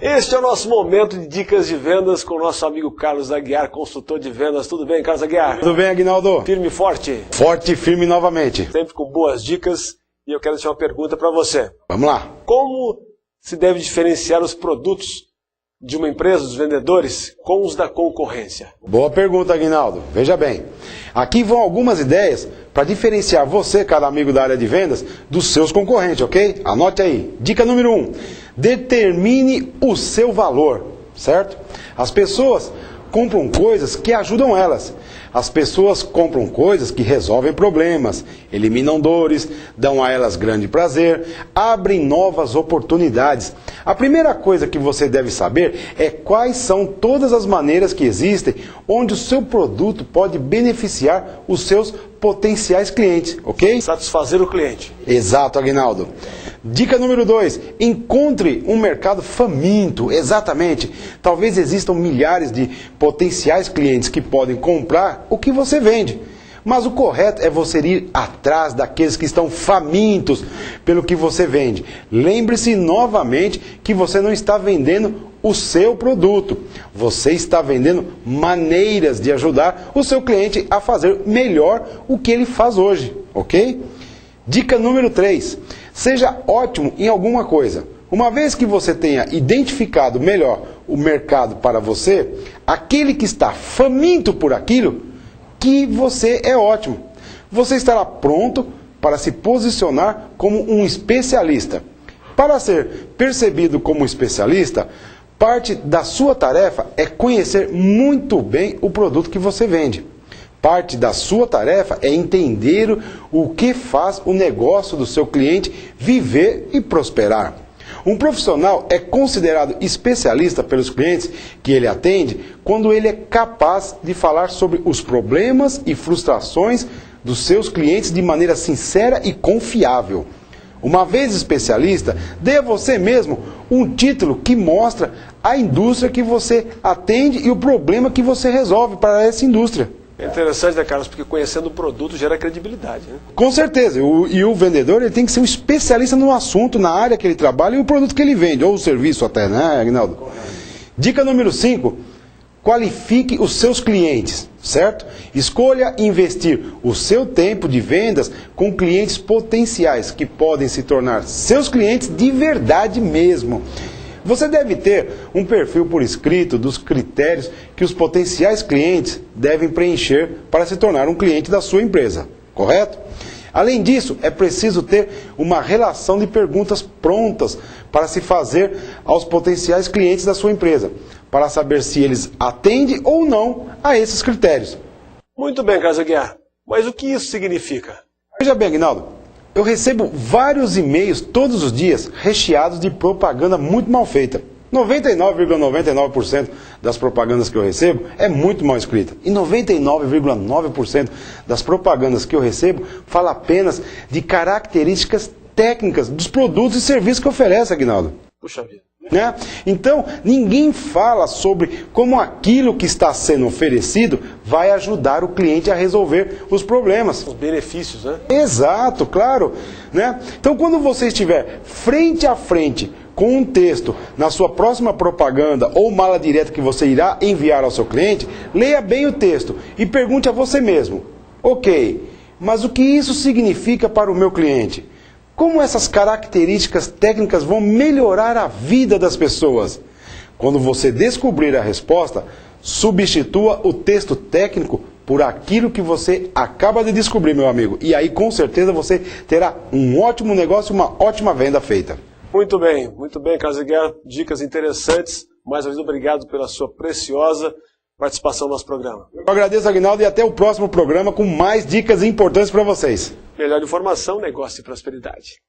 Este é o nosso momento de dicas de vendas com o nosso amigo Carlos Aguiar, consultor de vendas. Tudo bem, Carlos Aguiar? Tudo bem, Aguinaldo? Firme e forte? Forte e firme novamente. Sempre com boas dicas. E eu quero deixar uma pergunta para você. Vamos lá. Como se deve diferenciar os produtos de uma empresa, dos vendedores, com os da concorrência? Boa pergunta, Aguinaldo. Veja bem, aqui vão algumas ideias para diferenciar você, cara amigo da área de vendas, dos seus concorrentes, ok? Anote aí. Dica número 1. Determine o seu valor, certo? As pessoas compram coisas que ajudam elas. As pessoas compram coisas que resolvem problemas, eliminam dores, dão a elas grande prazer, abrem novas oportunidades. A primeira coisa que você deve saber é quais são todas as maneiras que existem onde o seu produto pode beneficiar os seus potenciais clientes, ok? Satisfazer o cliente. Exato, Aguinaldo. Dica número 2, encontre um mercado faminto, exatamente. Talvez existam milhares de potenciais clientes que podem comprar o que você vende. Mas o correto é você ir atrás daqueles que estão famintos pelo que você vende. Lembre-se novamente que você não está vendendo o seu produto. Você está vendendo maneiras de ajudar o seu cliente a fazer melhor o que ele faz hoje, ok? Dica número 3. Seja ótimo em alguma coisa. Uma vez que você tenha identificado melhor o mercado para você, aquele que está faminto por aquilo, que você é ótimo. Você estará pronto para se posicionar como um especialista. Para ser percebido como especialista, parte da sua tarefa é conhecer muito bem o produto que você vende. Parte da sua tarefa é entender o que faz o negócio do seu cliente viver e prosperar. Um profissional é considerado especialista pelos clientes que ele atende quando ele é capaz de falar sobre os problemas e frustrações dos seus clientes de maneira sincera e confiável. Uma vez especialista, dê a você mesmo um título que mostra a indústria que você atende e o problema que você resolve para essa indústria. É interessante, né, Carlos? Porque conhecendo o produto gera credibilidade, né? Com certeza. E o vendedor ele tem que ser um especialista no assunto, na área que ele trabalha e o produto que ele vende, ou o serviço até, né, Aguinaldo? Dica número 5. Qualifique os seus clientes, certo? Escolha investir o seu tempo de vendas com clientes potenciais que podem se tornar seus clientes de verdade mesmo. Você deve ter um perfil por escrito dos critérios que os potenciais clientes devem preencher para se tornar um cliente da sua empresa, correto? Além disso, é preciso ter uma relação de perguntas prontas para se fazer aos potenciais clientes da sua empresa, para saber se eles atendem ou não a esses critérios. Muito bem, Carlos Aguiar. Mas o que isso significa? Veja bem, Aguinaldo. Eu recebo vários e-mails todos os dias recheados de propaganda muito mal feita. 99,99% das propagandas que eu recebo é muito mal escrita. E 99,9% das propagandas que eu recebo fala apenas de características técnicas dos produtos e serviços que oferece, Aguinaldo. Puxa vida. Né? Então, ninguém fala sobre como aquilo que está sendo oferecido vai ajudar o cliente a resolver os problemas. Os benefícios, né? Exato, claro. Né? Então, quando você estiver frente a frente com um texto na sua próxima propaganda ou mala direta que você irá enviar ao seu cliente, leia bem o texto e pergunte a você mesmo: ok, mas o que isso significa para o meu cliente? Como essas características técnicas vão melhorar a vida das pessoas? Quando você descobrir a resposta, substitua o texto técnico por aquilo que você acaba de descobrir, meu amigo. E aí, com certeza, você terá um ótimo negócio e uma ótima venda feita. Muito bem, Carlos Aguiar. Dicas interessantes. Mais uma vez, obrigado pela sua preciosa participação no nosso programa. Eu agradeço, Aguinaldo, e até o próximo programa com mais dicas importantes para vocês. Melhor informação, negócio e prosperidade.